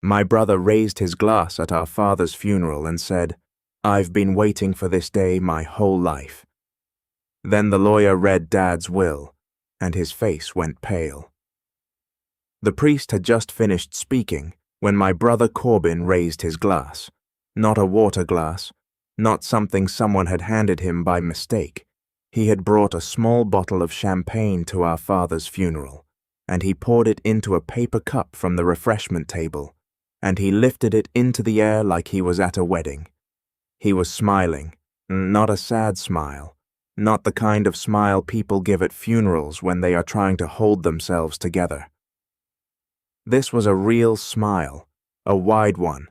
My brother raised his glass at our father's funeral and said, "I've been waiting for this day my whole life." Then the lawyer read Dad's will, and his face went pale. The priest had just finished speaking when my brother Corbin raised his glass. Not a water glass, not something someone had handed him by mistake. He had brought a small bottle of champagne to our father's funeral, and he poured it into a paper cup from the refreshment table, and he lifted it into the air like he was at a wedding. He was smiling, not a sad smile, not the kind of smile people give at funerals when they are trying to hold themselves together. This was a real smile, a wide one,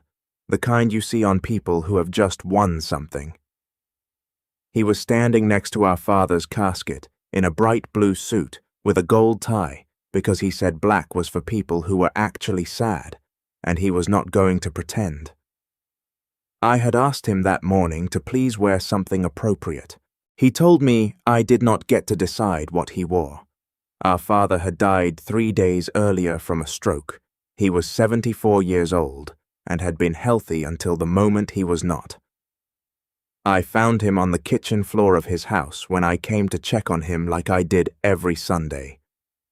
the kind you see on people who have just won something. He was standing next to our father's casket in a bright blue suit with a gold tie because he said black was for people who were actually sad, and he was not going to pretend. I had asked him that morning to please wear something appropriate. He told me I did not get to decide what he wore. Our father had died 3 days earlier from a stroke. He was 74 years old and had been healthy until the moment he was not. I found him on the kitchen floor of his house when I came to check on him like I did every Sunday.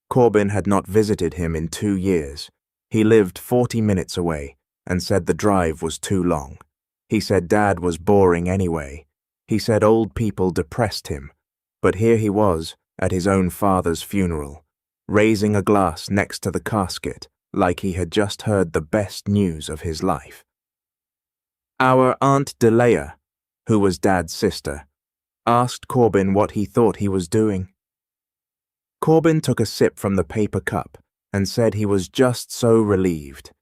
Corbin had not visited him in 2 years. He lived 40 minutes away and said the drive was too long. He said Dad was boring anyway. He said old people depressed him. But here he was, at his own father's funeral, raising a glass next to the casket like he had just heard the best news of his life. Our Aunt Delea, who was Dad's sister, asked Corbin what he thought he was doing. Corbin took a sip from the paper cup and said he was just so relieved.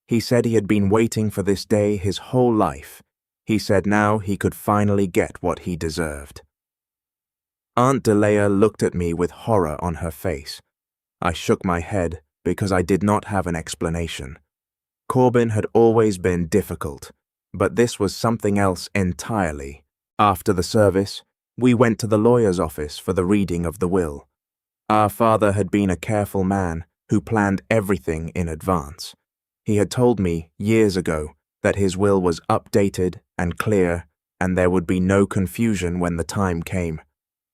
He said he had been waiting for this day his whole life. He said now he could finally get what he deserved. Aunt Delea looked at me with horror on her face. I shook my head because I did not have an explanation. Corbin had always been difficult, but this was something else entirely. After the service, we went to the lawyer's office for the reading of the will. Our father had been a careful man who planned everything in advance. He had told me years ago that his will was updated and clear and there would be no confusion when the time came.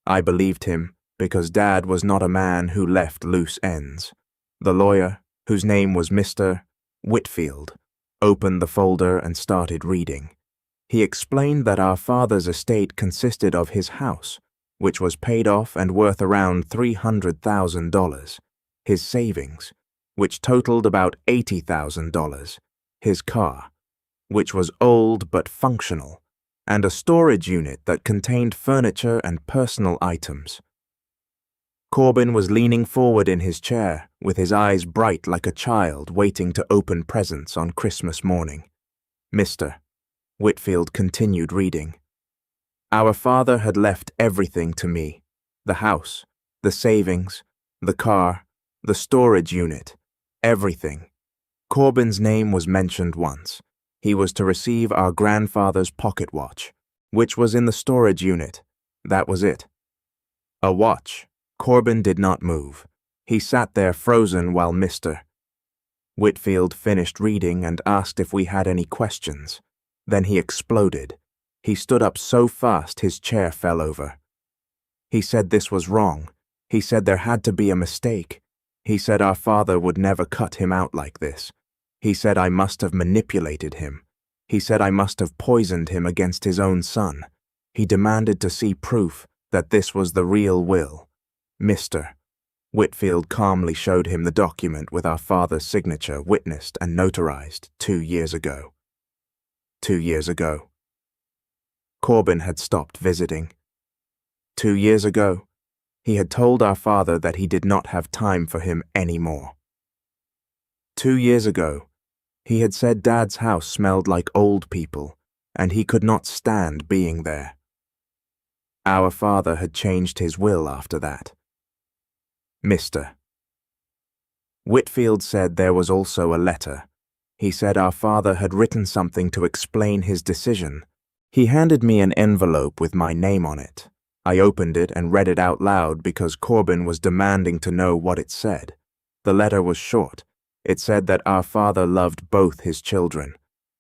I believed him because Dad was not a man who left loose ends. The lawyer, whose name was Mr. Whitfield, opened the folder and started reading. He explained that our father's estate consisted of his house, which was paid off and worth around $300,000, his savings, which totaled about $80,000, his car, which was old but functional, and a storage unit that contained furniture and personal items. Corbin was leaning forward in his chair, with his eyes bright like a child waiting to open presents on Christmas morning. Mr. Whitfield continued reading. Our father had left everything to me: the house, the savings, the car, the storage unit, everything. Corbin's name was mentioned once. He was to receive our grandfather's pocket watch, which was in the storage unit. That was it. A watch. Corbin did not move. He sat there frozen while Mr. Whitfield finished reading and asked if we had any questions. Then he exploded. He stood up so fast his chair fell over. He said this was wrong. He said there had to be a mistake. He said our father would never cut him out like this. He said I must have manipulated him. He said I must have poisoned him against his own son. He demanded to see proof that this was the real will. Mr. Whitfield calmly showed him the document with our father's signature witnessed and notarized 2 years ago. 2 years ago. Corbin had stopped visiting. 2 years ago, he had told our father that he did not have time for him anymore. 2 years ago, he had said Dad's house smelled like old people, and he could not stand being there. Our father had changed his will after that. Mr. Whitfield said there was also a letter. He said our father had written something to explain his decision. He handed me an envelope with my name on it. I opened it and read it out loud because Corbin was demanding to know what it said. The letter was short. It said that our father loved both his children,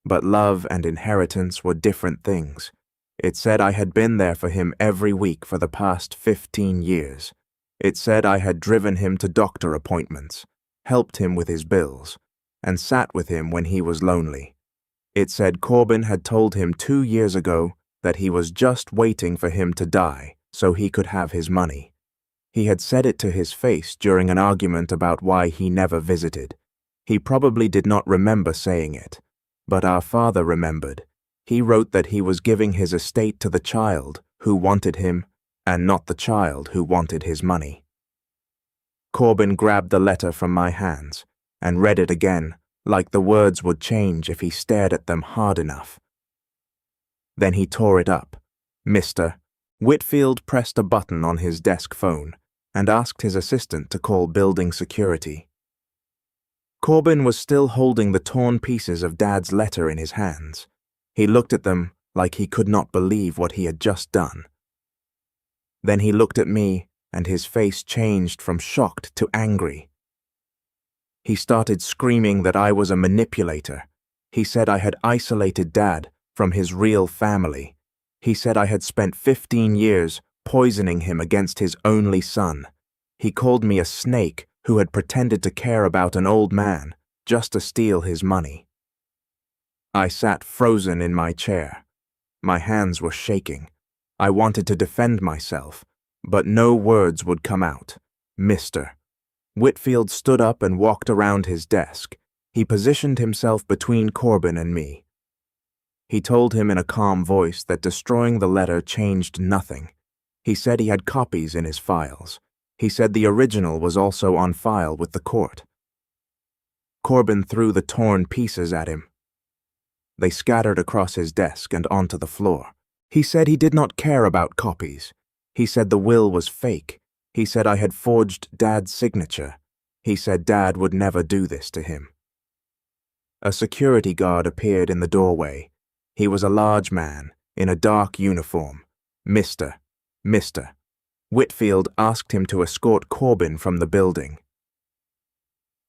but love and inheritance were different things. It said I had been there for him every week for the past 15 years. It said I had driven him to doctor appointments, helped him with his bills, and sat with him when he was lonely. It said Corbin had told him 2 years ago that he was just waiting for him to die so he could have his money. He had said it to his face during an argument about why he never visited. He probably did not remember saying it, but our father remembered. He wrote that he was giving his estate to the child who wanted him and not the child who wanted his money. Corbin grabbed the letter from my hands and read it again, like the words would change if he stared at them hard enough. Then he tore it up. Mr. Whitfield pressed a button on his desk phone and asked his assistant to call building security. Corbin was still holding the torn pieces of Dad's letter in his hands. He looked at them like he could not believe what he had just done. Then he looked at me, and his face changed from shocked to angry. He started screaming that I was a manipulator. He said I had isolated Dad from his real family. He said I had spent 15 years poisoning him against his only son. He called me a snake who had pretended to care about an old man just to steal his money. I sat frozen in my chair. My hands were shaking. I wanted to defend myself, but no words would come out. Mr. Whitfield stood up and walked around his desk. He positioned himself between Corbin and me. He told him in a calm voice that destroying the letter changed nothing. He said he had copies in his files. He said the original was also on file with the court. Corbin threw the torn pieces at him. They scattered across his desk and onto the floor. He said he did not care about copies. He said the will was fake. He said I had forged Dad's signature. He said Dad would never do this to him. A security guard appeared in the doorway. He was a large man, in a dark uniform. Mr. Whitfield asked him to escort Corbin from the building.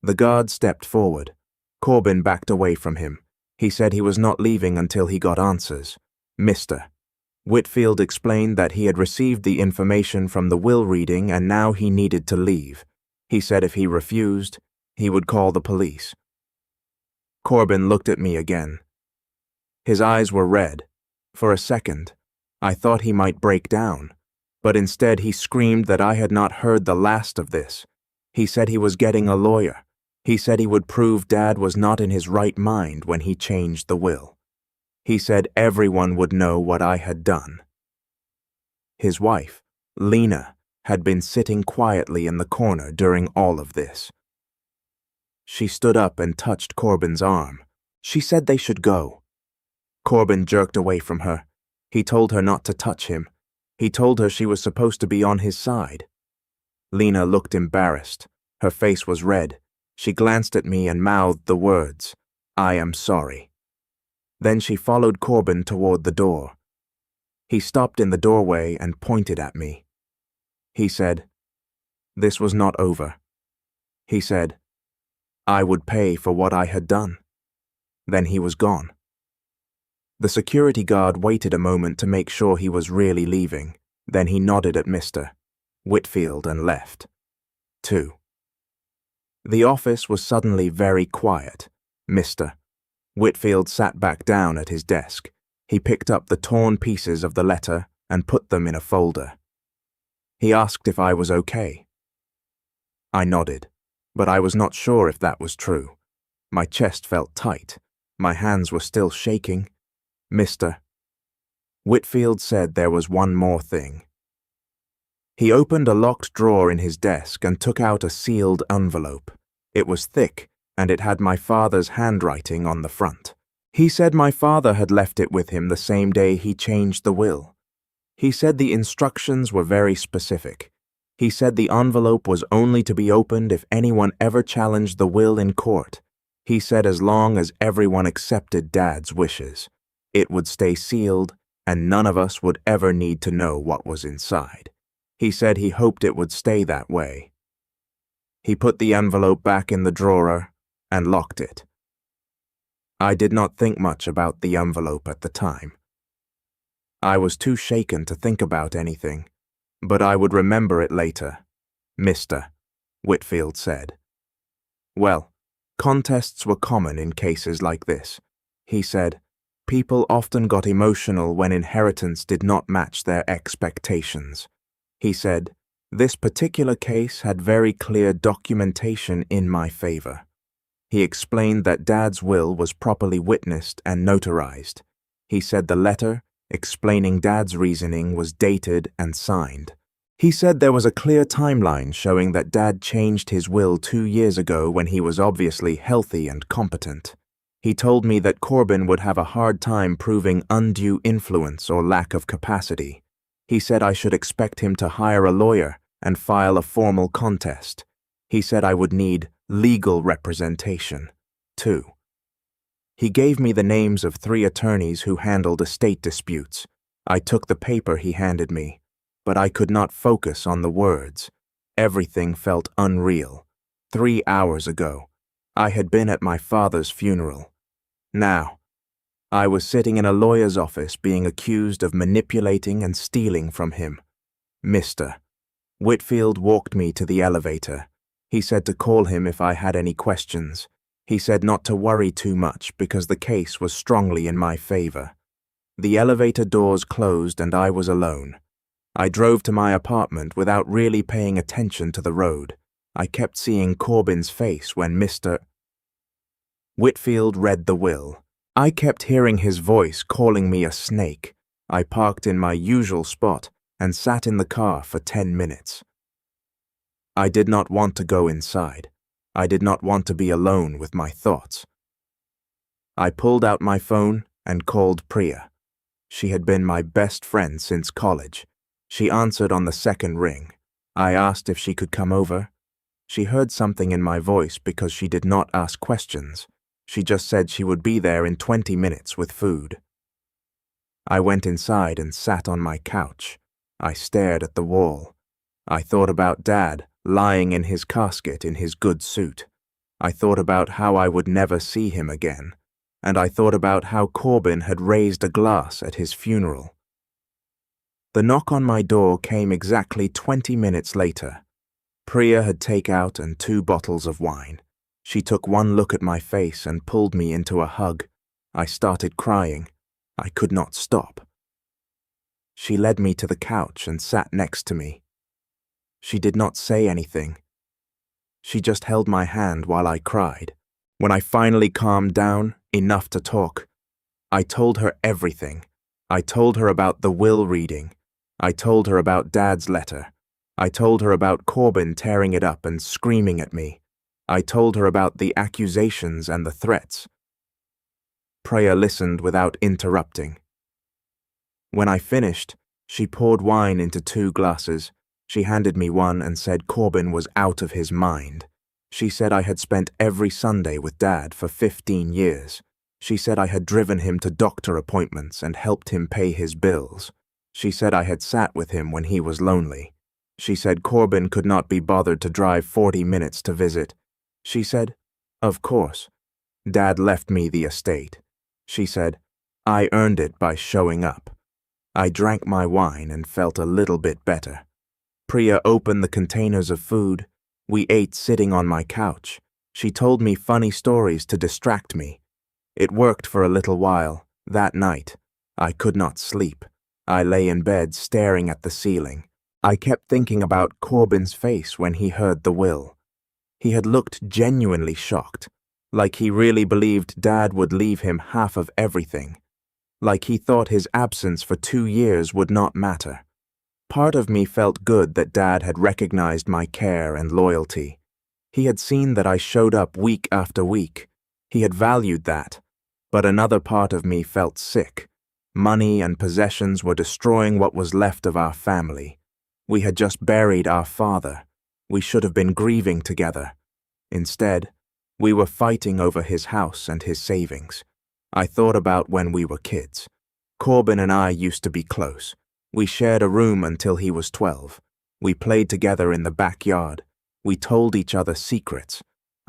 The guard stepped forward. Corbin backed away from him. He said he was not leaving until he got answers. Mr. Whitfield explained that he had received the information from the will reading and now he needed to leave. He said if he refused, he would call the police. Corbin looked at me again. His eyes were red. For a second, I thought he might break down, but instead he screamed that I had not heard the last of this. He said he was getting a lawyer. He said he would prove Dad was not in his right mind when he changed the will. He said everyone would know what I had done. His wife, Lena, had been sitting quietly in the corner during all of this. She stood up and touched Corbin's arm. She said they should go. Corbin jerked away from her. He told her not to touch him. He told her she was supposed to be on his side. Lena looked embarrassed. Her face was red. She glanced at me and mouthed the words, "I am sorry." Then she followed Corbin toward the door. He stopped in the doorway and pointed at me. He said, "This was not over." He said, "I would pay for what I had done." Then he was gone. The security guard waited a moment to make sure he was really leaving. Then he nodded at Mr. Whitfield and left. 2. The office was suddenly very quiet. Mr. Whitfield sat back down at his desk. He picked up the torn pieces of the letter and put them in a folder. He asked if I was okay. I nodded, but I was not sure if that was true. My chest felt tight. My hands were still shaking. Mr. Whitfield said there was one more thing. He opened a locked drawer in his desk and took out a sealed envelope. It was thick, and it had my father's handwriting on the front. He said my father had left it with him the same day he changed the will. He said the instructions were very specific. He said the envelope was only to be opened if anyone ever challenged the will in court. He said as long as everyone accepted Dad's wishes, it would stay sealed and none of us would ever need to know what was inside. He said he hoped it would stay that way. He put the envelope back in the drawer and locked it. I did not think much about the envelope at the time. I was too shaken to think about anything, but I would remember it later, Mr. Whitfield said. Well, contests were common in cases like this. He said, people often got emotional when inheritance did not match their expectations. He said, this particular case had very clear documentation in my favor. He explained that Dad's will was properly witnessed and notarized. He said the letter, explaining Dad's reasoning, was dated and signed. He said there was a clear timeline showing that Dad changed his will 2 years ago when he was obviously healthy and competent. He told me that Corbin would have a hard time proving undue influence or lack of capacity. He said I should expect him to hire a lawyer and file a formal contest. He said I would need legal representation, too. He gave me the names of 3 attorneys who handled estate disputes. I took the paper he handed me, but I could not focus on the words. Everything felt unreal. 3 hours ago, I had been at my father's funeral. Now, I was sitting in a lawyer's office being accused of manipulating and stealing from him. Mr. Whitfield walked me to the elevator. He said to call him if I had any questions. He said not to worry too much because the case was strongly in my favor. The elevator doors closed and I was alone. I drove to my apartment without really paying attention to the road. I kept seeing Corbin's face when Mr. Whitfield read the will. I kept hearing his voice calling me a snake. I parked in my usual spot and sat in the car for 10 minutes. I did not want to go inside. I did not want to be alone with my thoughts. I pulled out my phone and called Priya. She had been my best friend since college. She answered on the second ring. I asked if she could come over. She heard something in my voice because she did not ask questions. She just said she would be there in 20 minutes with food. I went inside and sat on my couch. I stared at the wall. I thought about Dad lying in his casket in his good suit. I thought about how I would never see him again, and I thought about how Corbin had raised a glass at his funeral. The knock on my door came exactly 20 minutes later. Priya had takeout and 2 bottles of wine. She took one look at my face and pulled me into a hug. I started crying. I could not stop. She led me to the couch and sat next to me. She did not say anything. She just held my hand while I cried. When I finally calmed down, enough to talk, I told her everything. I told her about the will reading. I told her about Dad's letter. I told her about Corbin tearing it up and screaming at me. I told her about the accusations and the threats. Priya listened without interrupting. When I finished, she poured wine into 2 glasses. She handed me one and said Corbin was out of his mind. She said I had spent every Sunday with Dad for 15 years. She said I had driven him to doctor appointments and helped him pay his bills. She said I had sat with him when he was lonely. She said Corbin could not be bothered to drive 40 minutes to visit. She said, of course, Dad left me the estate. She said, I earned it by showing up. I drank my wine and felt a little bit better. Priya opened the containers of food. We ate sitting on my couch. She told me funny stories to distract me. It worked for a little while. That night, I could not sleep. I lay in bed staring at the ceiling. I kept thinking about Corbin's face when he heard the will. He had looked genuinely shocked, like he really believed Dad would leave him half of everything, like he thought his absence for 2 years would not matter. Part of me felt good that Dad had recognized my care and loyalty. He had seen that I showed up week after week. He had valued that. But another part of me felt sick. Money and possessions were destroying what was left of our family. We had just buried our father. We should have been grieving together. Instead, we were fighting over his house and his savings. I thought about when we were kids. Corbin and I used to be close. We shared a room until he was 12. We played together in the backyard. We told each other secrets.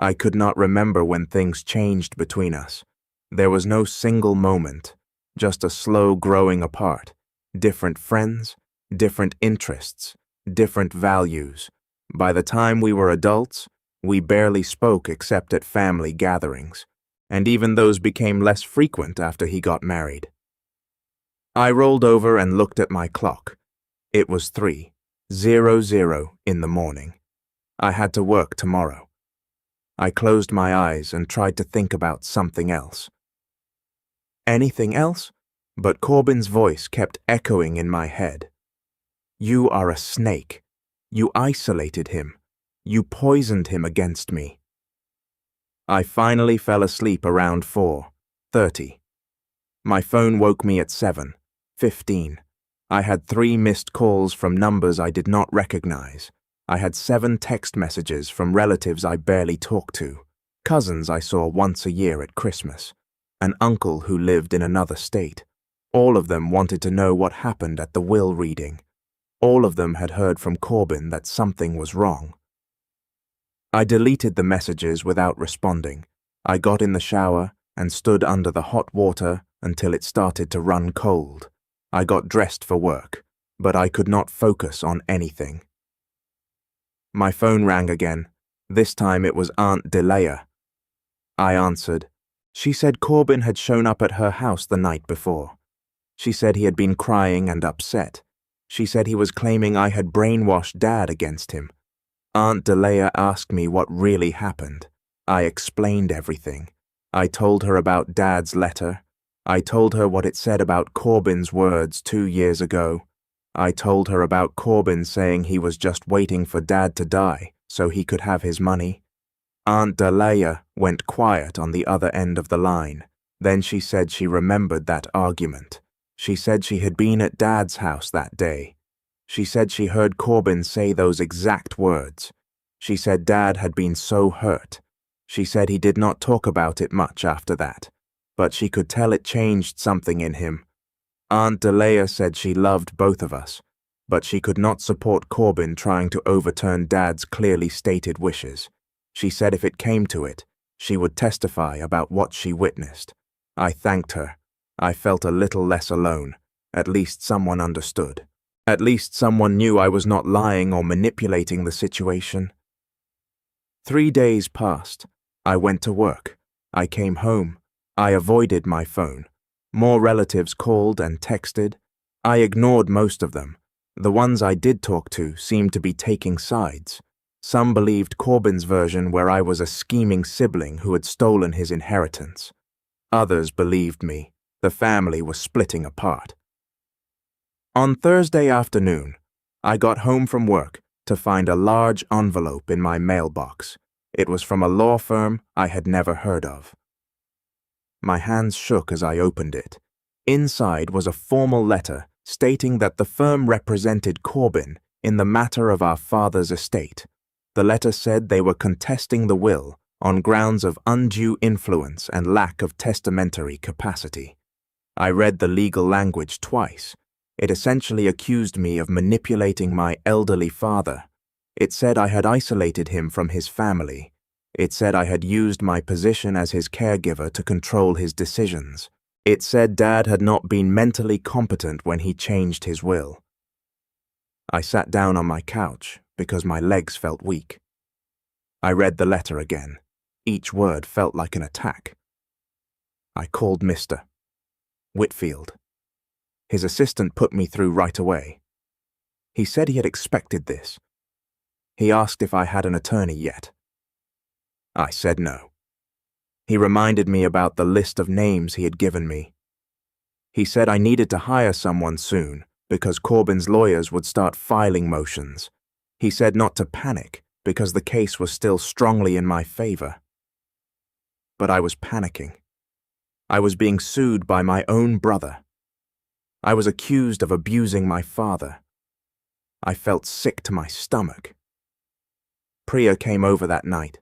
I could not remember when things changed between us. There was no single moment, just a slow growing apart. Different friends, different interests, different values. By the time we were adults, we barely spoke except at family gatherings, and even those became less frequent after he got married. I rolled over and looked at my clock. It was 3:00 in the morning. I had to work tomorrow. I closed my eyes and tried to think about something else. Anything else? But Corbin's voice kept echoing in my head. You are a snake. You isolated him. You poisoned him against me. I finally fell asleep around 4:30. My phone woke me at 7:15. I had 3 missed calls from numbers I did not recognize. I had 7 text messages from relatives I barely talked to, cousins I saw once a year at Christmas, an uncle who lived in another state. All of them wanted to know what happened at the will reading. All of them had heard from Corbin that something was wrong. I deleted the messages without responding. I got in the shower and stood under the hot water until it started to run cold. I got dressed for work, but I could not focus on anything. My phone rang again. This time it was Aunt Delia. I answered. She said Corbin had shown up at her house the night before. She said he had been crying and upset. She said he was claiming I had brainwashed Dad against him. Aunt Delia asked me what really happened. I explained everything. I told her about Dad's letter. I told her what it said about Corbin's words 2 years ago. I told her about Corbin saying he was just waiting for Dad to die so he could have his money. Aunt Delia went quiet on the other end of the line. Then she said she remembered that argument. She said she had been at Dad's house that day. She said she heard Corbin say those exact words. She said Dad had been so hurt. She said he did not talk about it much after that, but she could tell it changed something in him. Aunt Delia said she loved both of us, but she could not support Corbin trying to overturn Dad's clearly stated wishes. She said if it came to it, she would testify about what she witnessed. I thanked her. I felt a little less alone. At least someone understood. At least someone knew I was not lying or manipulating the situation. 3 days passed. I went to work. I came home. I avoided my phone. More relatives called and texted. I ignored most of them. The ones I did talk to seemed to be taking sides. Some believed Corbin's version where I was a scheming sibling who had stolen his inheritance. Others believed me. The family was splitting apart. On Thursday afternoon, I got home from work to find a large envelope in my mailbox. It was from a law firm I had never heard of. My hands shook as I opened it. Inside was a formal letter stating that the firm represented Corbin in the matter of our father's estate. The letter said they were contesting the will on grounds of undue influence and lack of testamentary capacity. I read the legal language twice. It essentially accused me of manipulating my elderly father. It said I had isolated him from his family. It said I had used my position as his caregiver to control his decisions. It said Dad had not been mentally competent when he changed his will. I sat down on my couch because my legs felt weak. I read the letter again. Each word felt like an attack. I called Mr. Whitfield. His assistant put me through right away. He said he had expected this. He asked if I had an attorney yet. I said no. He reminded me about the list of names he had given me. He said I needed to hire someone soon because Corbin's lawyers would start filing motions. He said not to panic because the case was still strongly in my favor. But I was panicking. I was being sued by my own brother. I was accused of abusing my father. I felt sick to my stomach. Priya came over that night.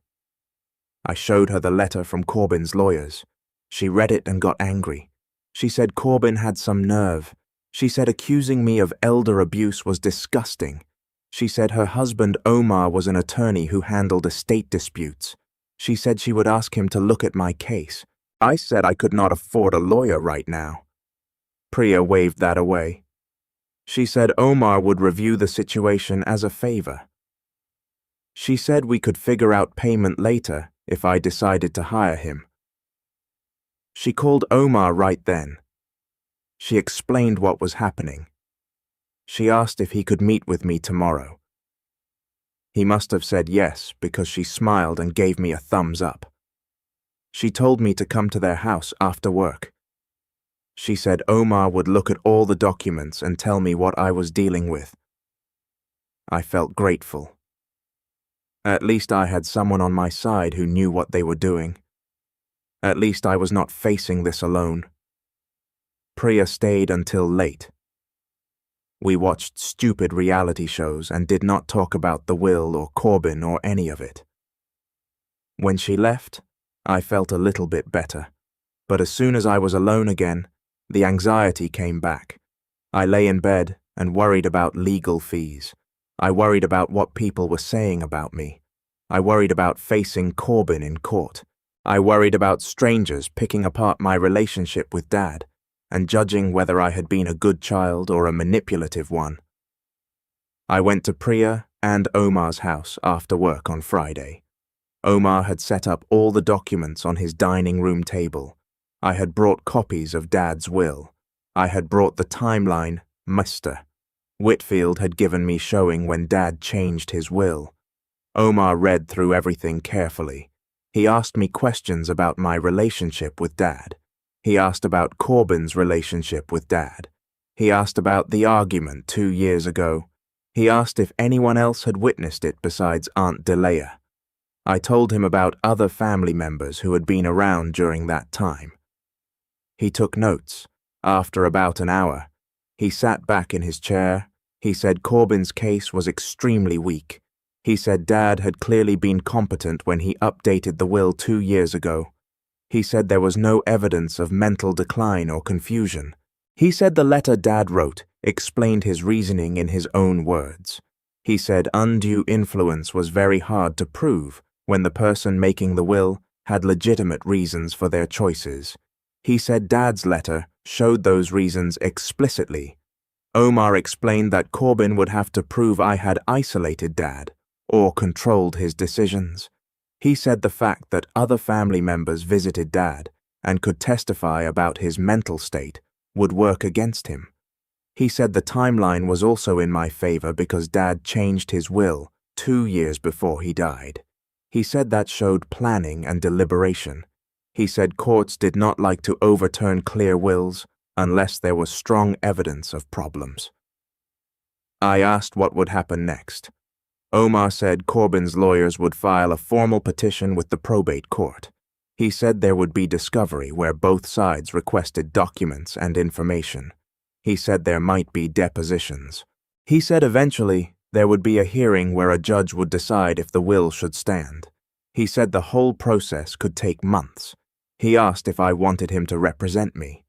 I showed her the letter from Corbin's lawyers. She read it and got angry. She said Corbin had some nerve. She said accusing me of elder abuse was disgusting. She said her husband Omar was an attorney who handled estate disputes. She said she would ask him to look at my case. I said I could not afford a lawyer right now. Priya waved that away. She said Omar would review the situation as a favor. She said we could figure out payment later if I decided to hire him. She called Omar right then. She explained what was happening. She asked if he could meet with me tomorrow. He must have said yes because she smiled and gave me a thumbs up. She told me to come to their house after work. She said Omar would look at all the documents and tell me what I was dealing with. I felt grateful. At least I had someone on my side who knew what they were doing. At least I was not facing this alone. Priya stayed until late. We watched stupid reality shows and did not talk about the will or Corbin or any of it. When she left, I felt a little bit better, but as soon as I was alone again, the anxiety came back. I lay in bed and worried about legal fees. I worried about what people were saying about me. I worried about facing Corbin in court. I worried about strangers picking apart my relationship with Dad and judging whether I had been a good child or a manipulative one. I went to Priya and Omar's house after work on Friday. Omar had set up all the documents on his dining room table. I had brought copies of Dad's will. I had brought the timeline, Mr. Whitfield had given me showing when Dad changed his will. Omar read through everything carefully. He asked me questions about my relationship with Dad. He asked about Corbin's relationship with Dad. He asked about the argument 2 years ago. He asked if anyone else had witnessed it besides Aunt Delea. I told him about other family members who had been around during that time. He took notes. After about an hour, he sat back in his chair. He said Corbin's case was extremely weak. He said Dad had clearly been competent when he updated the will 2 years ago. He said there was no evidence of mental decline or confusion. He said the letter Dad wrote explained his reasoning in his own words. He said undue influence was very hard to prove when the person making the will had legitimate reasons for their choices. He said Dad's letter showed those reasons explicitly. Omar explained that Corbin would have to prove I had isolated Dad or controlled his decisions. He said the fact that other family members visited Dad and could testify about his mental state would work against him. He said the timeline was also in my favor because Dad changed his will 2 years before he died. He said that showed planning and deliberation. He said courts did not like to overturn clear wills unless there was strong evidence of problems. I asked what would happen next. Omar said Corbin's lawyers would file a formal petition with the probate court. He said there would be discovery where both sides requested documents and information. He said there might be depositions. He said eventually there would be a hearing where a judge would decide if the will should stand. He said the whole process could take months. He asked if I wanted him to represent me.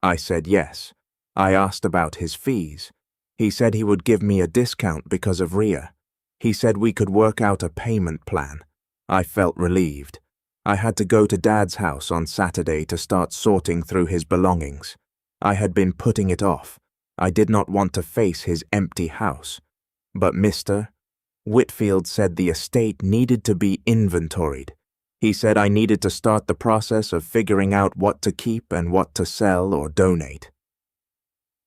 I said yes. I asked about his fees. He said he would give me a discount because of Ria. He said we could work out a payment plan. I felt relieved. I had to go to Dad's house on Saturday to start sorting through his belongings. I had been putting it off. I did not want to face his empty house. But Mr. Whitfield said the estate needed to be inventoried. He said I needed to start the process of figuring out what to keep and what to sell or donate.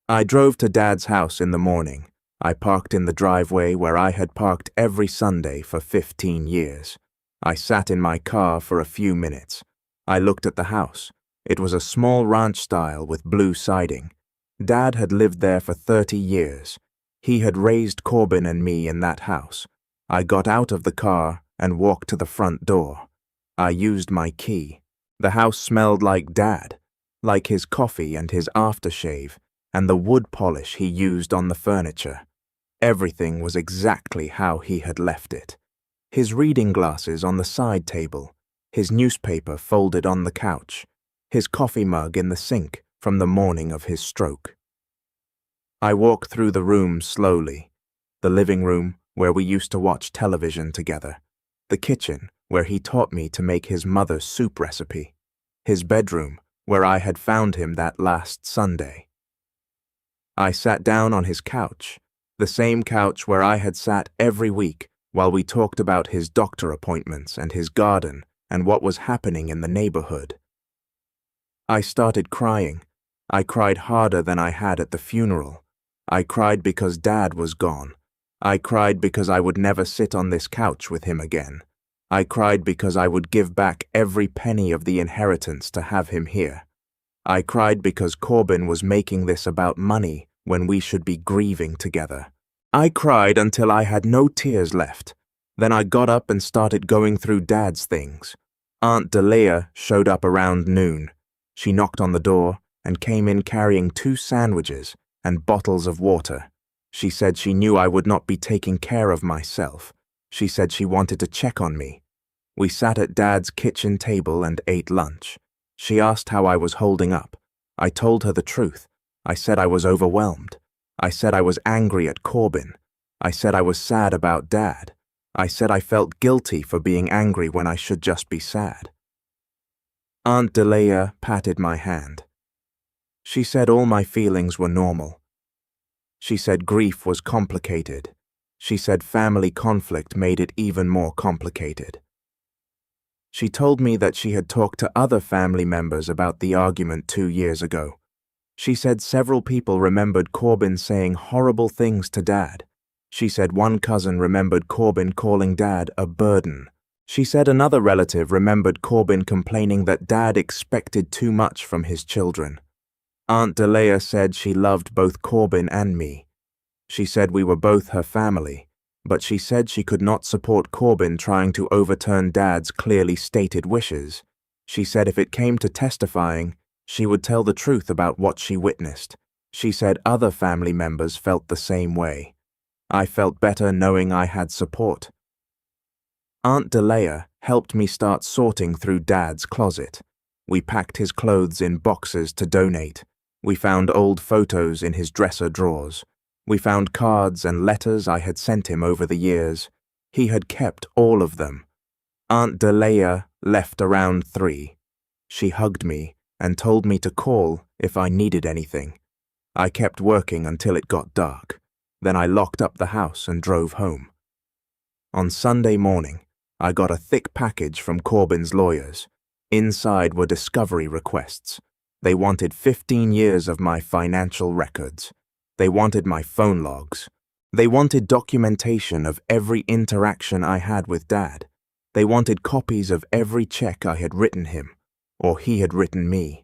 I drove to Dad's house in the morning. I parked in the driveway where I had parked every Sunday for 15 years. I sat in my car for a few minutes. I looked at the house. It was a small ranch style with blue siding. Dad had lived there for 30 years. He had raised Corbin and me in that house. I got out of the car and walked to the front door. I used my key. The house smelled like Dad, like his coffee and his aftershave, and the wood polish he used on the furniture. Everything was exactly how he had left it. His reading glasses on the side table, his newspaper folded on the couch, his coffee mug in the sink from the morning of his stroke. I walked through the room slowly, the living room where we used to watch television together, The kitchen, where he taught me to make his mother's soup recipe. His bedroom, where I had found him that last Sunday. I sat down on his couch, the same couch where I had sat every week while we talked about his doctor appointments and his garden and what was happening in the neighborhood. I started crying. I cried harder than I had at the funeral. I cried because Dad was gone. I cried because I would never sit on this couch with him again. I cried because I would give back every penny of the inheritance to have him here. I cried because Corbin was making this about money when we should be grieving together. I cried until I had no tears left. Then I got up and started going through Dad's things. Aunt Delia showed up around noon. She knocked on the door and came in carrying 2 sandwiches and bottles of water. She said she knew I would not be taking care of myself. She said she wanted to check on me. We sat at Dad's kitchen table and ate lunch. She asked how I was holding up. I told her the truth. I said I was overwhelmed. I said I was angry at Corbin. I said I was sad about Dad. I said I felt guilty for being angry when I should just be sad. Aunt Delia patted my hand. She said all my feelings were normal. She said grief was complicated. She said family conflict made it even more complicated. She told me that she had talked to other family members about the argument 2 years ago. She said several people remembered Corbin saying horrible things to Dad. She said one cousin remembered Corbin calling Dad a burden. She said another relative remembered Corbin complaining that Dad expected too much from his children. Aunt Delia said she loved both Corbin and me. She said we were both her family, but she said she could not support Corbin trying to overturn Dad's clearly stated wishes. She said if it came to testifying, she would tell the truth about what she witnessed. She said other family members felt the same way. I felt better knowing I had support. Aunt Delia helped me start sorting through Dad's closet. We packed his clothes in boxes to donate. We found old photos in his dresser drawers. We found cards and letters I had sent him over the years. He had kept all of them. Aunt Delia left around 3. She hugged me and told me to call if I needed anything. I kept working until it got dark. Then I locked up the house and drove home. On Sunday morning, I got a thick package from Corbin's lawyers. Inside were discovery requests. They wanted 15 years of my financial records. They wanted my phone logs. They wanted documentation of every interaction I had with Dad. They wanted copies of every check I had written him, or he had written me.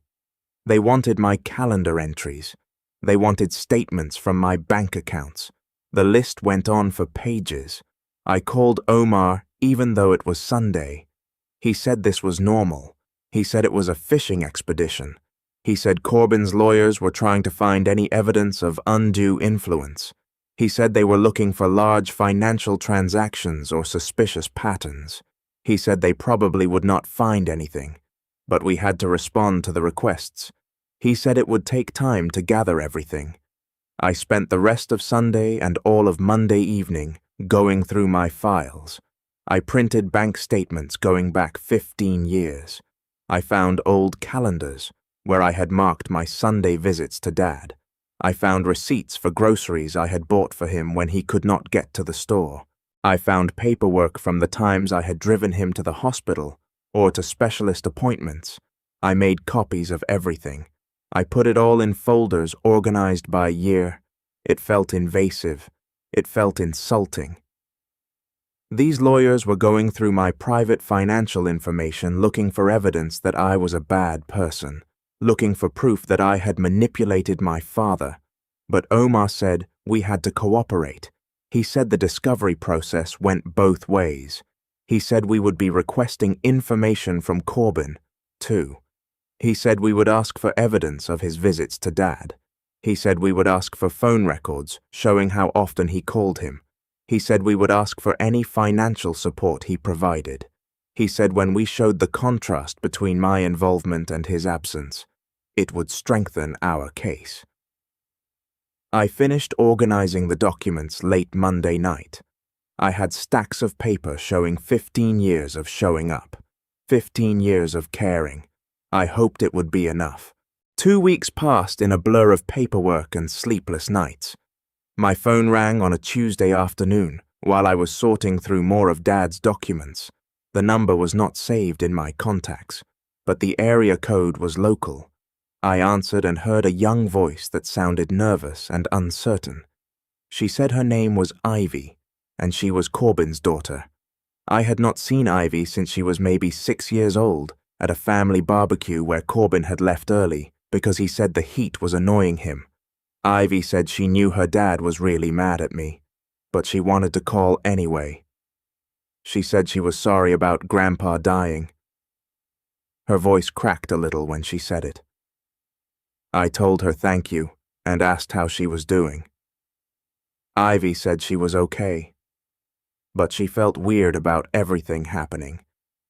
They wanted my calendar entries. They wanted statements from my bank accounts. The list went on for pages. I called Omar even though it was Sunday. He said this was normal. He said it was a fishing expedition. He said Corbin's lawyers were trying to find any evidence of undue influence. He said they were looking for large financial transactions or suspicious patterns. He said they probably would not find anything, but we had to respond to the requests. He said it would take time to gather everything. I spent the rest of Sunday and all of Monday evening going through my files. I printed bank statements going back 15 years. I found old calendars where I had marked my Sunday visits to Dad. I found receipts for groceries I had bought for him when he could not get to the store. I found paperwork from the times I had driven him to the hospital or to specialist appointments. I made copies of everything. I put it all in folders organized by year. It felt invasive. It felt insulting. These lawyers were going through my private financial information looking for evidence that I was a bad person, looking for proof that I had manipulated my father. But Omar said we had to cooperate. He said the discovery process went both ways. He said we would be requesting information from Corbin, too. He said we would ask for evidence of his visits to Dad. He said we would ask for phone records showing how often he called him. He said we would ask for any financial support he provided. He said when we showed the contrast between my involvement and his absence, it would strengthen our case. I finished organizing the documents late Monday night. I had stacks of paper showing 15 years of showing up, 15 years of caring. I hoped it would be enough. 2 weeks passed in a blur of paperwork and sleepless nights. My phone rang on a Tuesday afternoon while I was sorting through more of Dad's documents. The number was not saved in my contacts, but the area code was local. I answered and heard a young voice that sounded nervous and uncertain. She said her name was Ivy, and she was Corbin's daughter. I had not seen Ivy since she was maybe 6 years old at a family barbecue where Corbin had left early because he said the heat was annoying him. Ivy said she knew her dad was really mad at me, but she wanted to call anyway. She said she was sorry about Grandpa dying. Her voice cracked a little when she said it. I told her thank you and asked how she was doing. Ivy said she was okay, but she felt weird about everything happening.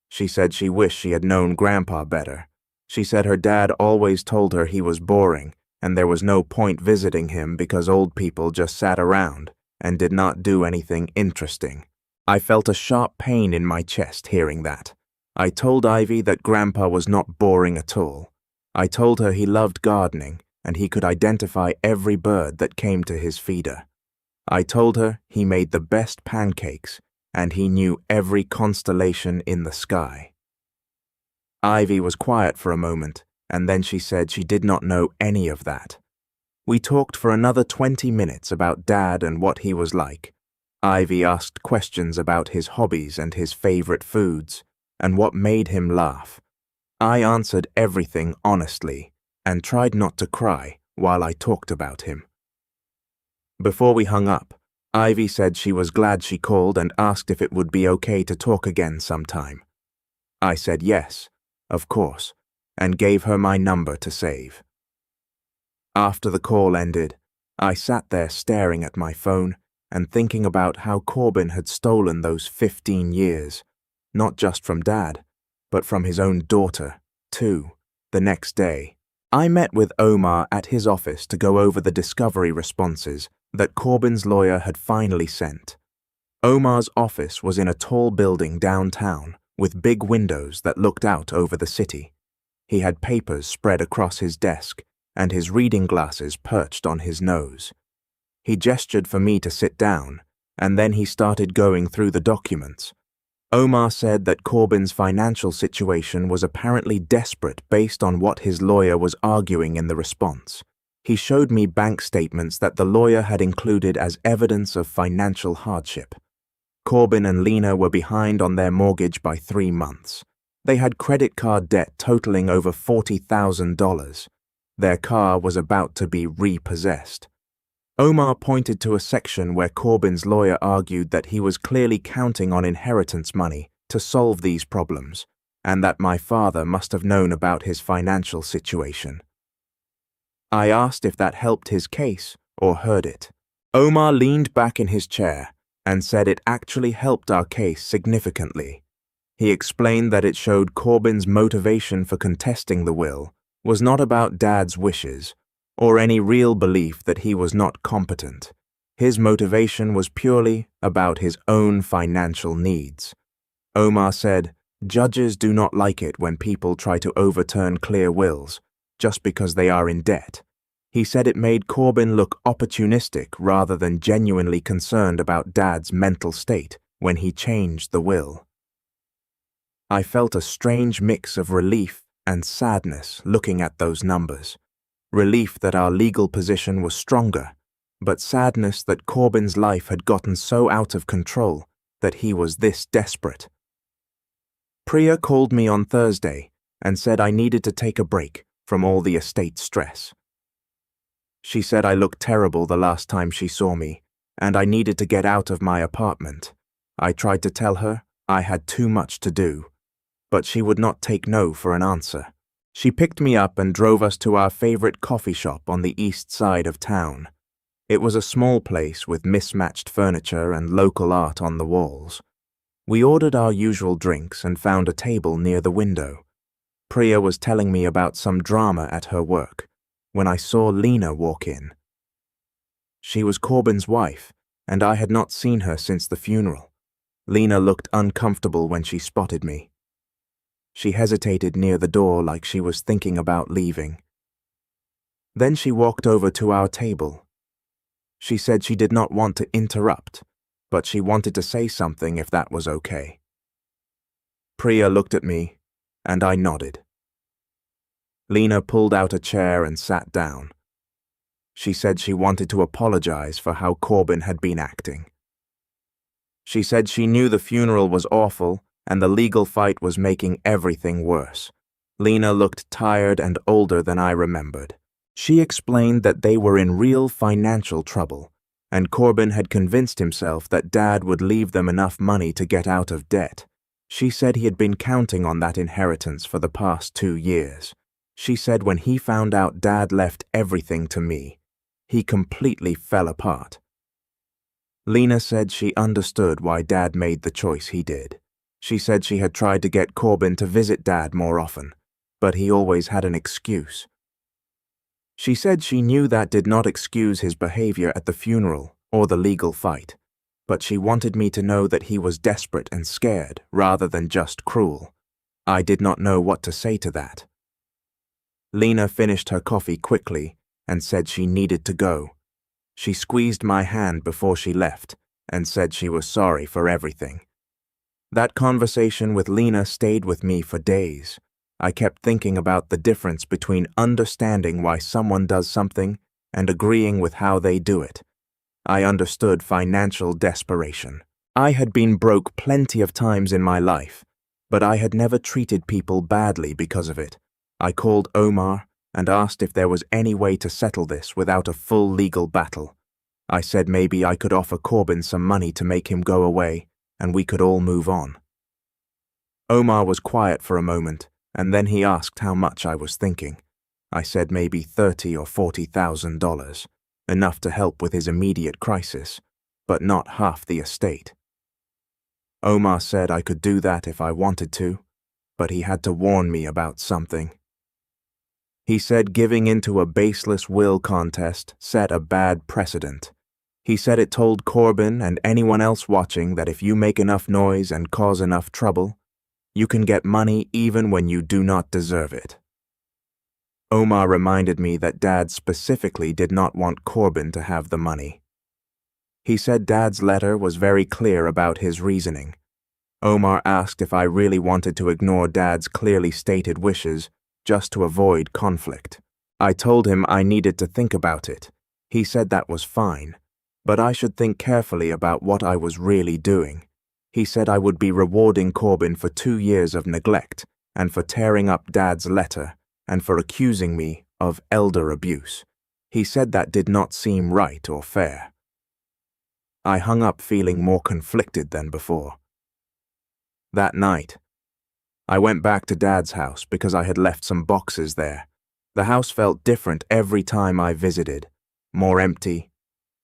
She said she wished she had known Grandpa better. She said her dad always told her he was boring and there was no point visiting him because old people just sat around and did not do anything interesting. I felt a sharp pain in my chest hearing that. I told Ivy that Grandpa was not boring at all. I told her he loved gardening and he could identify every bird that came to his feeder. I told her he made the best pancakes and he knew every constellation in the sky. Ivy was quiet for a moment, and then she said she did not know any of that. We talked for another 20 minutes about Dad and what he was like. Ivy asked questions about his hobbies and his favorite foods, and what made him laugh. I answered everything honestly, and tried not to cry while I talked about him. Before we hung up, Ivy said she was glad she called and asked if it would be okay to talk again sometime. I said yes, of course, and gave her my number to save. After the call ended, I sat there staring at my phone and thinking about how Corbin had stolen those 15 years, not just from Dad, but from his own daughter, too. The next day, I met with Omar at his office to go over the discovery responses that Corbin's lawyer had finally sent. Omar's office was in a tall building downtown with big windows that looked out over the city. He had papers spread across his desk and his reading glasses perched on his nose. He gestured for me to sit down, and then he started going through the documents. Omar said that Corbin's financial situation was apparently desperate based on what his lawyer was arguing in the response. He showed me bank statements that the lawyer had included as evidence of financial hardship. Corbin and Lena were behind on their mortgage by 3 months. They had credit card debt totaling over $40,000. Their car was about to be repossessed. Omar pointed to a section where Corbin's lawyer argued that he was clearly counting on inheritance money to solve these problems, and that my father must have known about his financial situation. I asked if that helped his case or hurt it. Omar leaned back in his chair and said it actually helped our case significantly. He explained that it showed Corbin's motivation for contesting the will was not about Dad's wishes or any real belief that he was not competent. His motivation was purely about his own financial needs. Omar said, "Judges do not like it when people try to overturn clear wills just because they are in debt." He said it made Corbin look opportunistic rather than genuinely concerned about Dad's mental state when he changed the will. I felt a strange mix of relief and sadness looking at those numbers. Relief that our legal position was stronger, but sadness that Corbin's life had gotten so out of control that he was this desperate. Priya called me on Thursday and said I needed to take a break from all the estate stress. She said I looked terrible the last time she saw me, and I needed to get out of my apartment. I tried to tell her I had too much to do, but she would not take no for an answer. She picked me up and drove us to our favorite coffee shop on the east side of town. It was a small place with mismatched furniture and local art on the walls. We ordered our usual drinks and found a table near the window. Priya was telling me about some drama at her work when I saw Lena walk in. She was Corbin's wife, and I had not seen her since the funeral. Lena looked uncomfortable when she spotted me. She hesitated near the door like she was thinking about leaving. Then she walked over to our table. She said she did not want to interrupt, but she wanted to say something if that was okay. Priya looked at me, and I nodded. Lena pulled out a chair and sat down. She said she wanted to apologize for how Corbin had been acting. She said she knew the funeral was awful and the legal fight was making everything worse. Lena looked tired and older than I remembered. She explained that they were in real financial trouble, and Corbin had convinced himself that Dad would leave them enough money to get out of debt. She said he had been counting on that inheritance for the past 2 years. She said when he found out Dad left everything to me, he completely fell apart. Lena said she understood why Dad made the choice he did. She said she had tried to get Corbin to visit Dad more often, but he always had an excuse. She said she knew that did not excuse his behavior at the funeral or the legal fight, but she wanted me to know that he was desperate and scared rather than just cruel. I did not know what to say to that. Lena finished her coffee quickly and said she needed to go. She squeezed my hand before she left and said she was sorry for everything. That conversation with Lena stayed with me for days. I kept thinking about the difference between understanding why someone does something and agreeing with how they do it. I understood financial desperation. I had been broke plenty of times in my life, but I had never treated people badly because of it. I called Omar and asked if there was any way to settle this without a full legal battle. I said maybe I could offer Corbin some money to make him go away, and we could all move on. Omar was quiet for a moment, and then he asked how much I was thinking. I said maybe $30,000 or $40,000, enough to help with his immediate crisis, but not half the estate. Omar said I could do that if I wanted to, but he had to warn me about something. He said giving into a baseless will contest set a bad precedent. He said it told Corbin and anyone else watching that if you make enough noise and cause enough trouble, you can get money even when you do not deserve it. Omar reminded me that Dad specifically did not want Corbin to have the money. He said Dad's letter was very clear about his reasoning. Omar asked if I really wanted to ignore Dad's clearly stated wishes just to avoid conflict. I told him I needed to think about it. He said that was fine, but I should think carefully about what I was really doing. He said I would be rewarding Corbin for 2 years of neglect and for tearing up Dad's letter and for accusing me of elder abuse. He said that did not seem right or fair. I hung up feeling more conflicted than before. That night, I went back to Dad's house because I had left some boxes there. The house felt different every time I visited, more empty,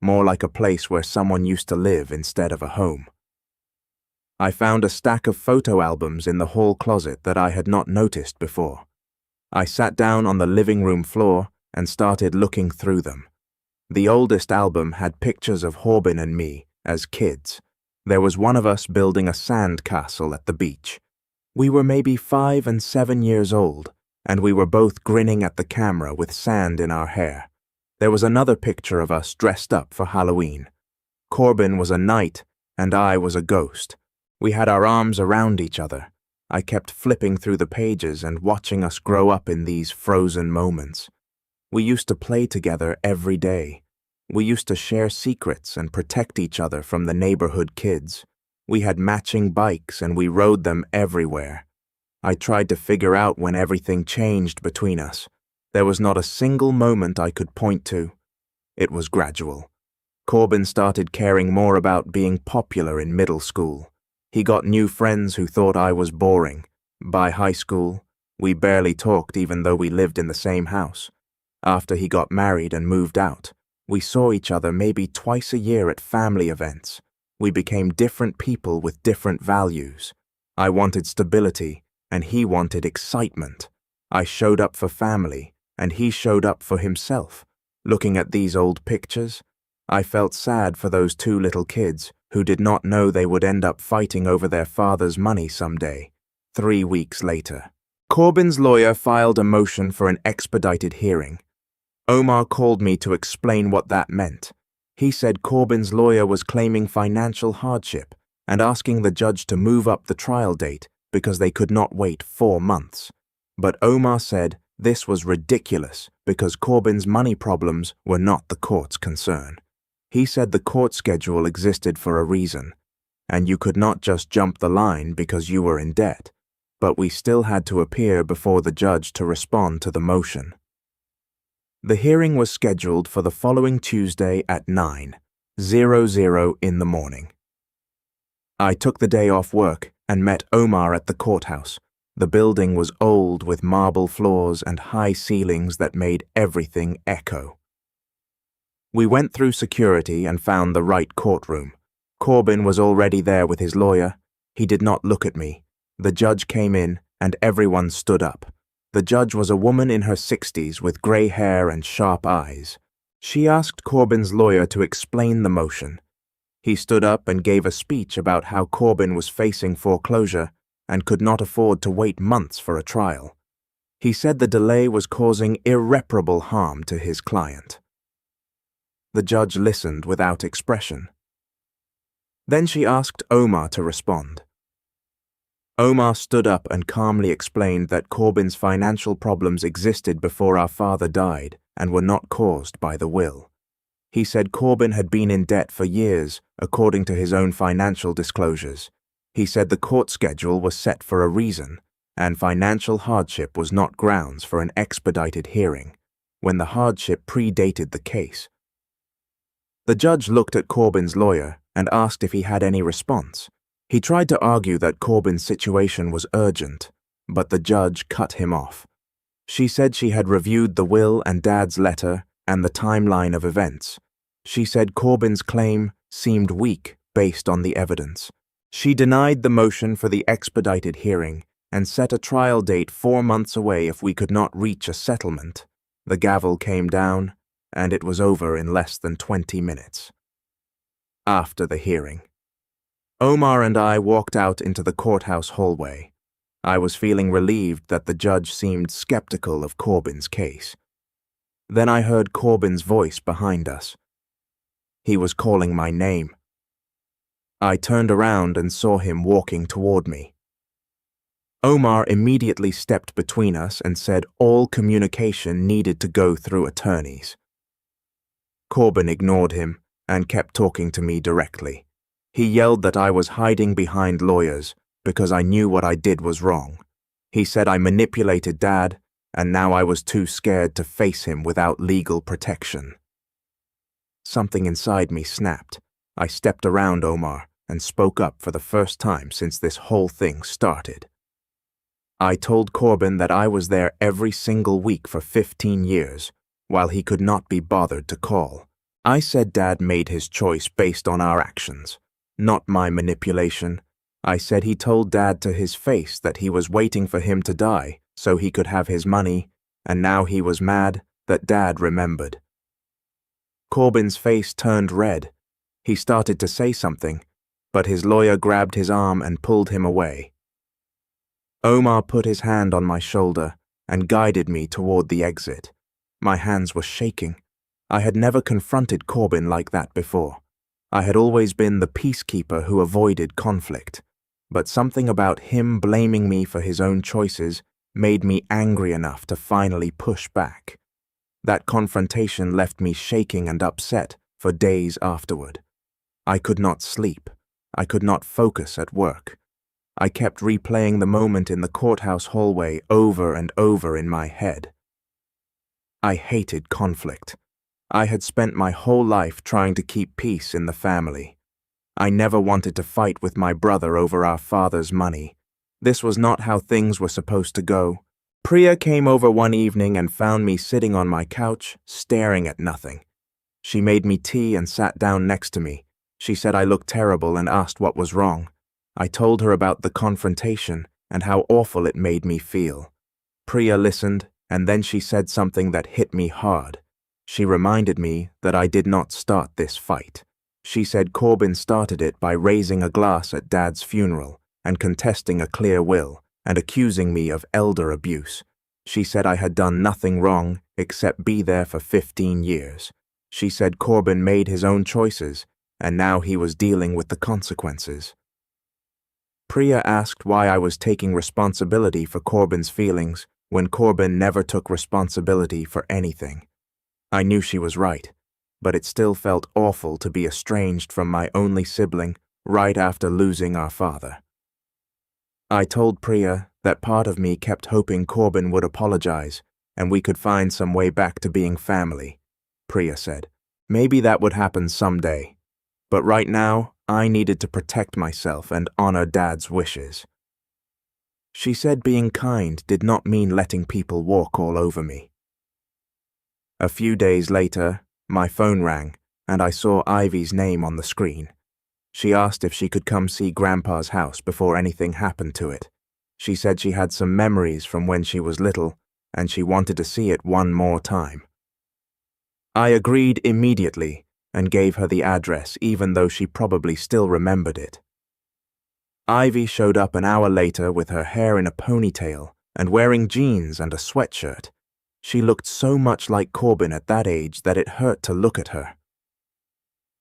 more like a place where someone used to live instead of a home. I found a stack of photo albums in the hall closet that I had not noticed before. I sat down on the living room floor and started looking through them. The oldest album had pictures of Corbin and me as kids. There was one of us building a sand castle at the beach. We were maybe 5 and 7 years old, and we were both grinning at the camera with sand in our hair. There was another picture of us dressed up for Halloween. Corbin was a knight, and I was a ghost. We had our arms around each other. I kept flipping through the pages and watching us grow up in these frozen moments. We used to play together every day. We used to share secrets and protect each other from the neighborhood kids. We had matching bikes and we rode them everywhere. I tried to figure out when everything changed between us. There was not a single moment I could point to. It was gradual. Corbin started caring more about being popular in middle school. He got new friends who thought I was boring. By high school, we barely talked even though we lived in the same house. After he got married and moved out, we saw each other maybe twice a year at family events. We became different people with different values. I wanted stability, and he wanted excitement. I showed up for family, and he showed up for himself. Looking at these old pictures, I felt sad for those two little kids who did not know they would end up fighting over their father's money someday. 3 weeks later, Corbyn's lawyer filed a motion for an expedited hearing. Omar called me to explain what that meant. He said Corbyn's lawyer was claiming financial hardship and asking the judge to move up the trial date because they could not wait 4 months. But Omar said this was ridiculous because Corbyn's money problems were not the court's concern. He said the court schedule existed for a reason, and you could not just jump the line because you were in debt, but we still had to appear before the judge to respond to the motion. The hearing was scheduled for the following Tuesday at 9:00 in the morning. I took the day off work and met Omar at the courthouse. The building was old with marble floors and high ceilings that made everything echo. We went through security and found the right courtroom. Corbyn was already there with his lawyer. He did not look at me. The judge came in and everyone stood up. The judge was a woman in her 60s with grey hair and sharp eyes. She asked Corbyn's lawyer to explain the motion. He stood up and gave a speech about how Corbyn was facing foreclosure and could not afford to wait months for a trial. He said the delay was causing irreparable harm to his client. The judge listened without expression. Then she asked Omar to respond. Omar stood up and calmly explained that Corbyn's financial problems existed before our father died and were not caused by the will. He said Corbyn had been in debt for years, according to his own financial disclosures. He said the court schedule was set for a reason, and financial hardship was not grounds for an expedited hearing, when the hardship predated the case. The judge looked at Corbyn's lawyer and asked if he had any response. He tried to argue that Corbyn's situation was urgent, but the judge cut him off. She said she had reviewed the will and Dad's letter and the timeline of events. She said Corbyn's claim seemed weak based on the evidence. She denied the motion for the expedited hearing and set a trial date 4 months away if we could not reach a settlement. The gavel came down, and it was over in less than 20 minutes. After the hearing, Omar and I walked out into the courthouse hallway. I was feeling relieved that the judge seemed skeptical of Corbyn's case. Then I heard Corbyn's voice behind us. He was calling my name. I turned around and saw him walking toward me. Omar immediately stepped between us and said all communication needed to go through attorneys. Corbyn ignored him and kept talking to me directly. He yelled that I was hiding behind lawyers because I knew what I did was wrong. He said I manipulated Dad, and now I was too scared to face him without legal protection. Something inside me snapped. I stepped around Omar and spoke up for the first time since this whole thing started. I told Corbyn that I was there every single week for 15 years, while he could not be bothered to call. I said Dad made his choice based on our actions, not my manipulation. I said he told Dad to his face that he was waiting for him to die so he could have his money, and now he was mad that Dad remembered. Corbyn's face turned red. He started to say something, but his lawyer grabbed his arm and pulled him away. Omar put his hand on my shoulder and guided me toward the exit. My hands were shaking. I had never confronted Corbyn like that before. I had always been the peacekeeper who avoided conflict, but something about him blaming me for his own choices made me angry enough to finally push back. That confrontation left me shaking and upset for days afterward. I could not sleep. I could not focus at work. I kept replaying the moment in the courthouse hallway over and over in my head. I hated conflict. I had spent my whole life trying to keep peace in the family. I never wanted to fight with my brother over our father's money. This was not how things were supposed to go. Priya came over one evening and found me sitting on my couch, staring at nothing. She made me tea and sat down next to me. She said I looked terrible and asked what was wrong. I told her about the confrontation and how awful it made me feel. Priya listened, and then she said something that hit me hard. She reminded me that I did not start this fight. She said Corbin started it by raising a glass at Dad's funeral and contesting a clear will and accusing me of elder abuse. She said I had done nothing wrong except be there for 15 years. She said Corbin made his own choices and now he was dealing with the consequences. Priya asked why I was taking responsibility for Corbin's feelings when Corbin never took responsibility for anything. I knew she was right, but it still felt awful to be estranged from my only sibling right after losing our father. I told Priya that part of me kept hoping Corbin would apologize and we could find some way back to being family. Priya said, maybe that would happen someday, but right now I needed to protect myself and honor Dad's wishes. She said being kind did not mean letting people walk all over me. A few days later, my phone rang and I saw Ivy's name on the screen. She asked if she could come see Grandpa's house before anything happened to it. She said she had some memories from when she was little and she wanted to see it one more time. I agreed immediately and gave her the address even though she probably still remembered it. Ivy showed up an hour later with her hair in a ponytail and wearing jeans and a sweatshirt. She looked so much like Corbin at that age that it hurt to look at her.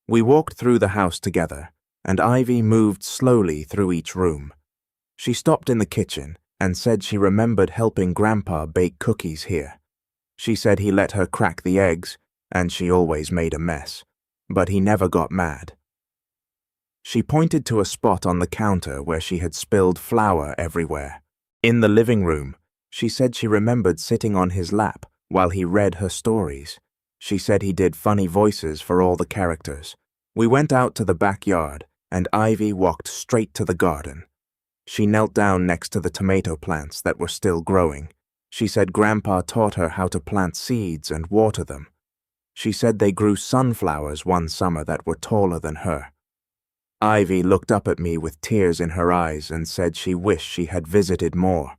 We walked through the house together, and Ivy moved slowly through each room. She stopped in the kitchen and said she remembered helping Grandpa bake cookies here. She said he let her crack the eggs, and she always made a mess, but he never got mad. She pointed to a spot on the counter where she had spilled flour everywhere. In the living room, she said she remembered sitting on his lap while he read her stories. She said he did funny voices for all the characters. We went out to the backyard, and Ivy walked straight to the garden. She knelt down next to the tomato plants that were still growing. She said Grandpa taught her how to plant seeds and water them. She said they grew sunflowers one summer that were taller than her. Ivy looked up at me with tears in her eyes and said she wished she had visited more.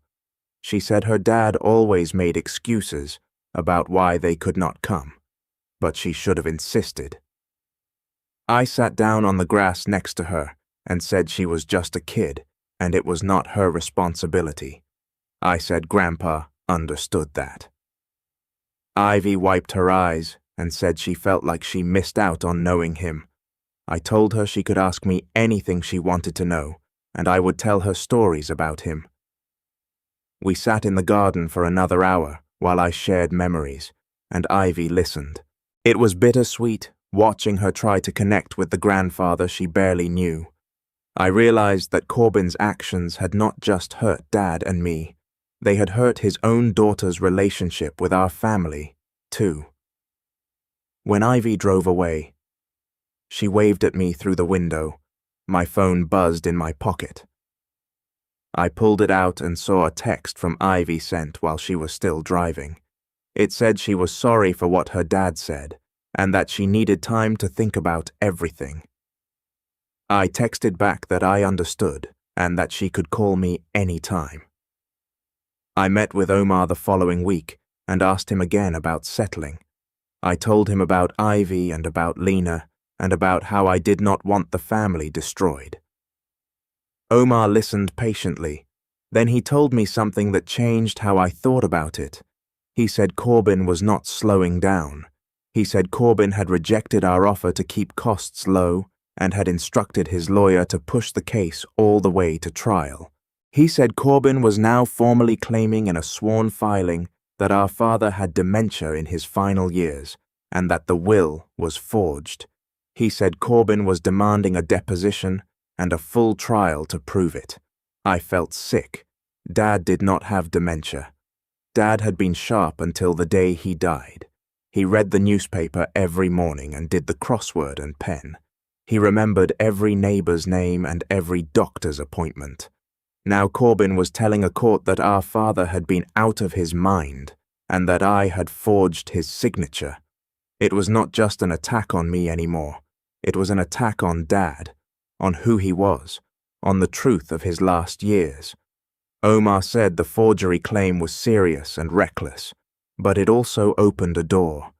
She said her dad always made excuses about why they could not come, but she should have insisted. I sat down on the grass next to her and said she was just a kid and it was not her responsibility. I said Grandpa understood that. Ivy wiped her eyes and said she felt like she missed out on knowing him. I told her she could ask me anything she wanted to know, and I would tell her stories about him. We sat in the garden for another hour while I shared memories, and Ivy listened. It was bittersweet watching her try to connect with the grandfather she barely knew. I realized that Corbin's actions had not just hurt Dad and me. They had hurt his own daughter's relationship with our family, too. When Ivy drove away, she waved at me through the window. My phone buzzed in my pocket. I pulled it out and saw a text from Ivy sent while she was still driving. It said she was sorry for what her dad said, and that she needed time to think about everything. I texted back that I understood, and that she could call me any time. I met with Omar the following week, and asked him again about settling. I told him about Ivy and about Lena, and about how I did not want the family destroyed. Omar listened patiently. Then he told me something that changed how I thought about it. He said Corbin was not slowing down. He said Corbin had rejected our offer to keep costs low and had instructed his lawyer to push the case all the way to trial. He said Corbin was now formally claiming in a sworn filing that our father had dementia in his final years and that the will was forged. He said Corbin was demanding a deposition and a full trial to prove it. I felt sick. Dad did not have dementia. Dad had been sharp until the day he died. He read the newspaper every morning and did the crossword and pen. He remembered every neighbor's name and every doctor's appointment. Now Corbin was telling a court that our father had been out of his mind and that I had forged his signature. It was not just an attack on me anymore. It was an attack on Dad, on who he was, on the truth of his last years. Omar said the forgery claim was serious and reckless, but it also opened a door.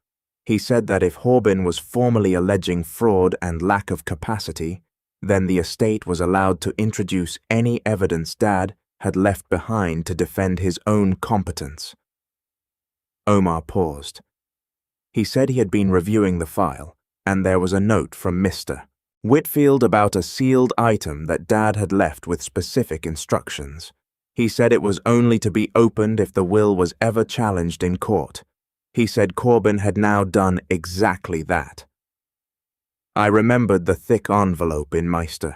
He said that if Corbin was formally alleging fraud and lack of capacity, then the estate was allowed to introduce any evidence Dad had left behind to defend his own competence. Omar paused. He said he had been reviewing the file, and there was a note from Mr. Whitfield about a sealed item that Dad had left with specific instructions. He said it was only to be opened if the will was ever challenged in court. He said Corbin had now done exactly that. I remembered the thick envelope in Mr.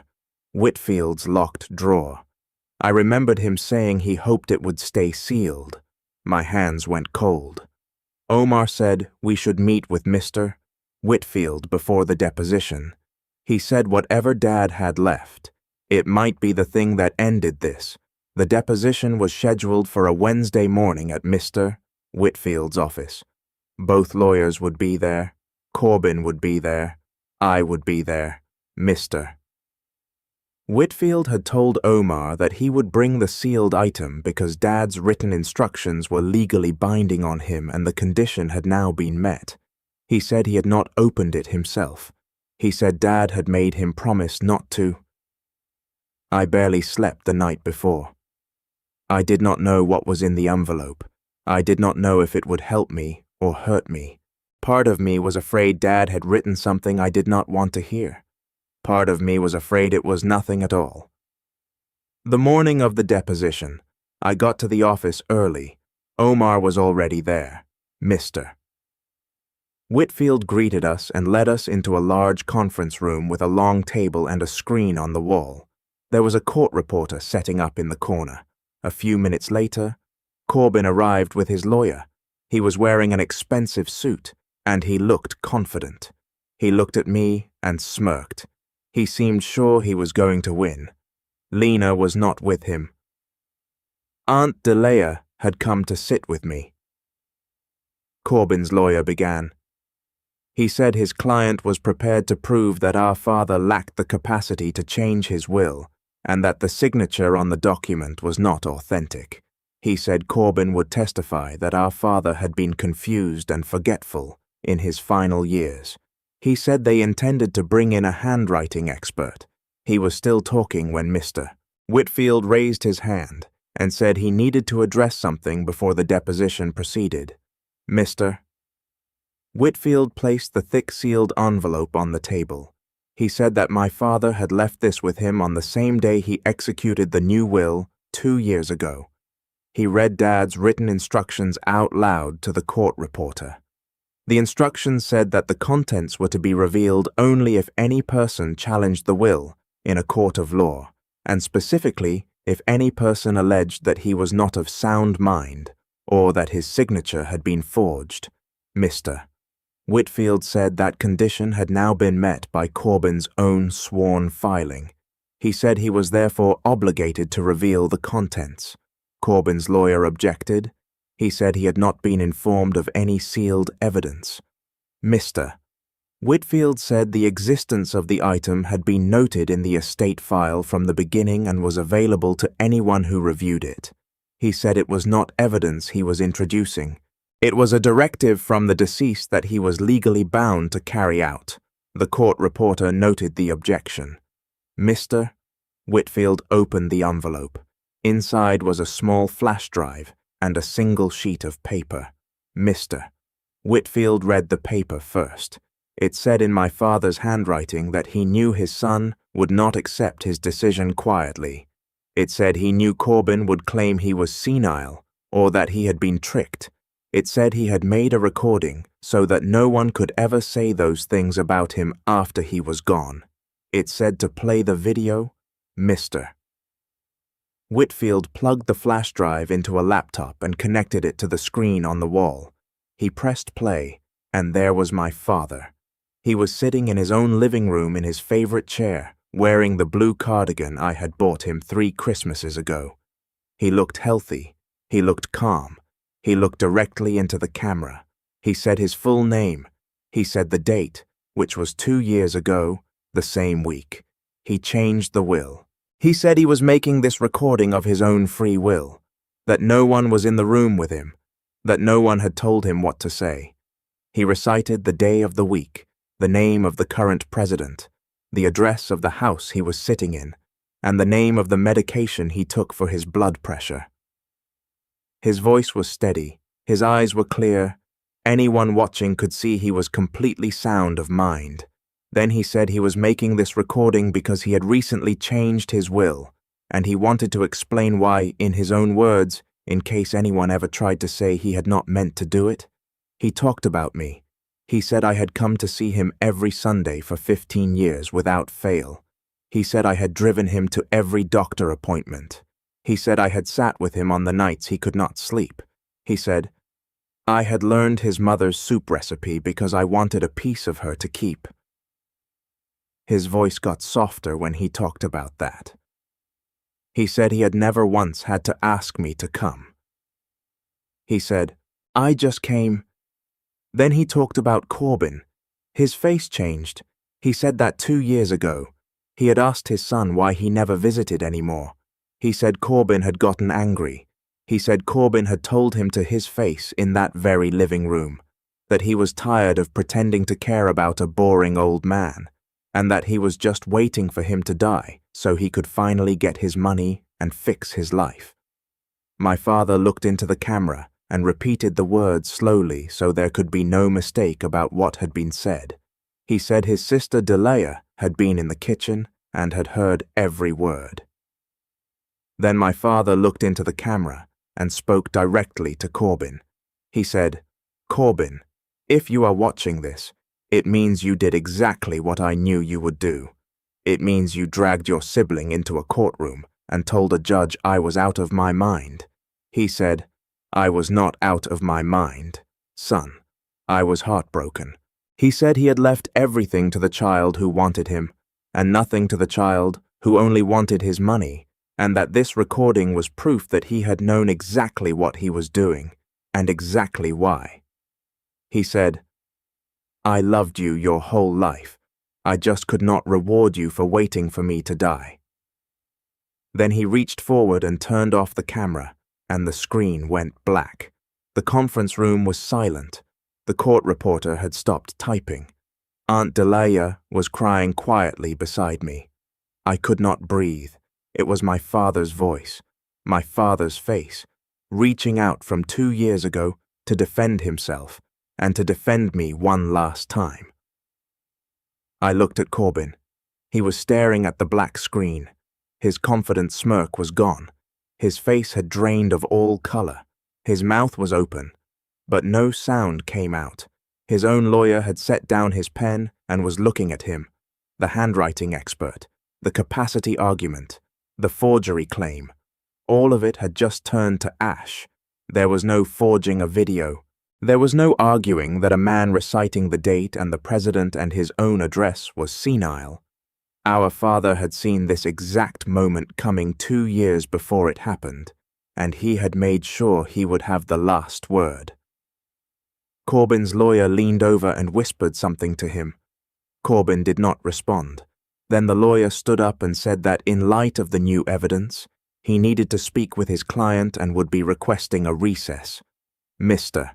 Whitfield's locked drawer. I remembered him saying he hoped it would stay sealed. My hands went cold. Omar said we should meet with Mr. Whitfield before the deposition. He said whatever Dad had left, it might be the thing that ended this. The deposition was scheduled for a Wednesday morning at Mr. Whitfield's office. Both lawyers would be there. Corbin would be there. I would be there. Mr. Whitfield had told Omar that he would bring the sealed item because Dad's written instructions were legally binding on him and the condition had now been met. He said he had not opened it himself. He said Dad had made him promise not to. I barely slept the night before. I did not know what was in the envelope. I did not know if it would help me or hurt me. Part of me was afraid Dad had written something I did not want to hear. Part of me was afraid it was nothing at all. The morning of the deposition, I got to the office early. Omar was already there. Mr. Whitfield greeted us and led us into a large conference room with a long table and a screen on the wall. There was a court reporter setting up in the corner. A few minutes later, Corbin arrived with his lawyer. He was wearing an expensive suit, and he looked confident. He looked at me and smirked. He seemed sure he was going to win. Lena was not with him. Aunt Delia had come to sit with me. Corbin's lawyer began. He said his client was prepared to prove that our father lacked the capacity to change his will, and that the signature on the document was not authentic. He said Corbin would testify that our father had been confused and forgetful in his final years. He said they intended to bring in a handwriting expert. He was still talking when Mr. Whitfield raised his hand and said he needed to address something before the deposition proceeded. Mr. Whitfield placed the thick sealed envelope on the table. He said that my father had left this with him on the same day he executed the new will 2 years ago. He read Dad's written instructions out loud to the court reporter. The instructions said that the contents were to be revealed only if any person challenged the will in a court of law, and specifically if any person alleged that he was not of sound mind or that his signature had been forged. Mr. Whitfield said that condition had now been met by Corbin's own sworn filing. He said he was therefore obligated to reveal the contents. Corbin's lawyer objected. He said he had not been informed of any sealed evidence. Mr. Whitfield said the existence of the item had been noted in the estate file from the beginning and was available to anyone who reviewed it. He said it was not evidence he was introducing. It was a directive from the deceased that he was legally bound to carry out. The court reporter noted the objection. Mr. Whitfield opened the envelope. Inside was a small flash drive and a single sheet of paper. Mr. Whitfield read the paper first. It said in my father's handwriting that he knew his son would not accept his decision quietly. It said he knew Corbin would claim he was senile or that he had been tricked. It said he had made a recording so that no one could ever say those things about him after he was gone. It said to play the video. Mr. Whitfield plugged the flash drive into a laptop and connected it to the screen on the wall. He pressed play, and there was my father. He was sitting in his own living room in his favorite chair, wearing the blue cardigan I had bought him 3 Christmases ago. He looked healthy. He looked calm. He looked directly into the camera. He said his full name. He said the date, which was 2 years ago, the same week. He changed the will. He said he was making this recording of his own free will, that no one was in the room with him, that no one had told him what to say. He recited the day of the week, the name of the current president, the address of the house he was sitting in, and the name of the medication he took for his blood pressure. His voice was steady, his eyes were clear. Anyone watching could see he was completely sound of mind. Then he said he was making this recording because he had recently changed his will, and he wanted to explain why, in his own words, in case anyone ever tried to say he had not meant to do it. He talked about me. He said I had come to see him every Sunday for 15 years without fail. He said I had driven him to every doctor appointment. He said I had sat with him on the nights he could not sleep. He said, I had learned his mother's soup recipe because I wanted a piece of her to keep. His voice got softer when he talked about that. He said he had never once had to ask me to come. He said, I just came. Then he talked about Corbin. His face changed. He said that 2 years ago. He had asked his son why he never visited anymore. He said Corbin had gotten angry. He said Corbin had told him to his face in that very living room that he was tired of pretending to care about a boring old man, and that he was just waiting for him to die so he could finally get his money and fix his life. My father looked into the camera and repeated the words slowly so there could be no mistake about what had been said. He said his sister Delia had been in the kitchen and had heard every word. Then my father looked into the camera and spoke directly to Corbin. He said, Corbin, if you are watching this, it means you did exactly what I knew you would do. It means you dragged your sibling into a courtroom and told a judge I was out of my mind. He said, I was not out of my mind, son. I was heartbroken. He said he had left everything to the child who wanted him, and nothing to the child who only wanted his money, and that this recording was proof that he had known exactly what he was doing, and exactly why. He said, I loved you your whole life. I just could not reward you for waiting for me to die. Then he reached forward and turned off the camera, and the screen went black. The conference room was silent. The court reporter had stopped typing. Aunt Delia was crying quietly beside me. I could not breathe. It was my father's voice, my father's face, reaching out from 2 years ago to defend himself and to defend me one last time. I looked at Corbin. He was staring at the black screen. His confident smirk was gone. His face had drained of all color. His mouth was open, but no sound came out. His own lawyer had set down his pen and was looking at him. The handwriting expert, the capacity argument, the forgery claim. All of it had just turned to ash. There was no forging a video. There was no arguing that a man reciting the date and the president and his own address was senile. Our father had seen this exact moment coming 2 years before it happened, and he had made sure he would have the last word. Corbin's lawyer leaned over and whispered something to him. Corbin did not respond. Then the lawyer stood up and said that in light of the new evidence, he needed to speak with his client and would be requesting a recess. Mr.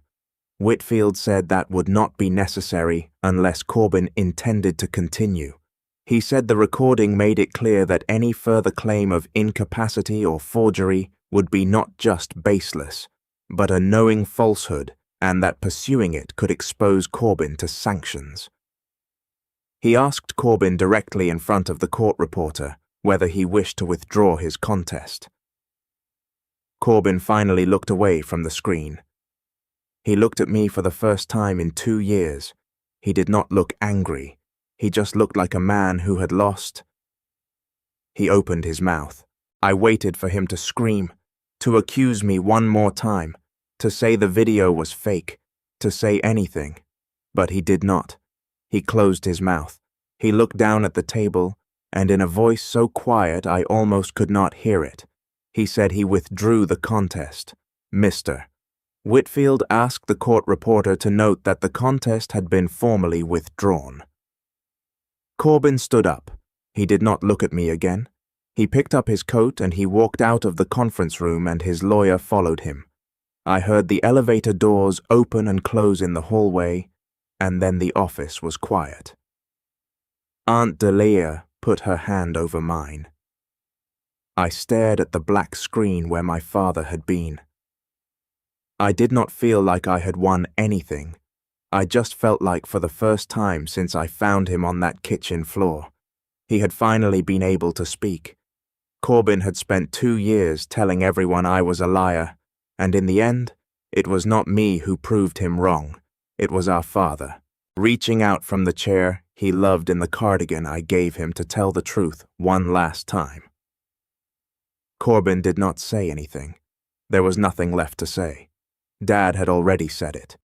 Whitfield said that would not be necessary unless Corbin intended to continue. He said the recording made it clear that any further claim of incapacity or forgery would be not just baseless, but a knowing falsehood, and that pursuing it could expose Corbin to sanctions. He asked Corbin directly in front of the court reporter whether he wished to withdraw his contest. Corbin finally looked away from the screen. He looked at me for the first time in 2 years. He did not look angry. He just looked like a man who had lost. He opened his mouth. I waited for him to scream, to accuse me one more time, to say the video was fake, to say anything. But he did not. He closed his mouth. He looked down at the table, and in a voice so quiet I almost could not hear it, he said he withdrew the contest. Mr. Whitfield asked the court reporter to note that the contest had been formally withdrawn. Corbin stood up. He did not look at me again. He picked up his coat and he walked out of the conference room, and his lawyer followed him. I heard the elevator doors open and close in the hallway, and then the office was quiet. Aunt Delia put her hand over mine. I stared at the black screen where my father had been. I did not feel like I had won anything. I just felt like for the first time since I found him on that kitchen floor, he had finally been able to speak. Corbin had spent 2 years telling everyone I was a liar, and in the end, it was not me who proved him wrong. It was our father, reaching out from the chair he loved in the cardigan I gave him to tell the truth one last time. Corbin did not say anything. There was nothing left to say. Dad had already said it.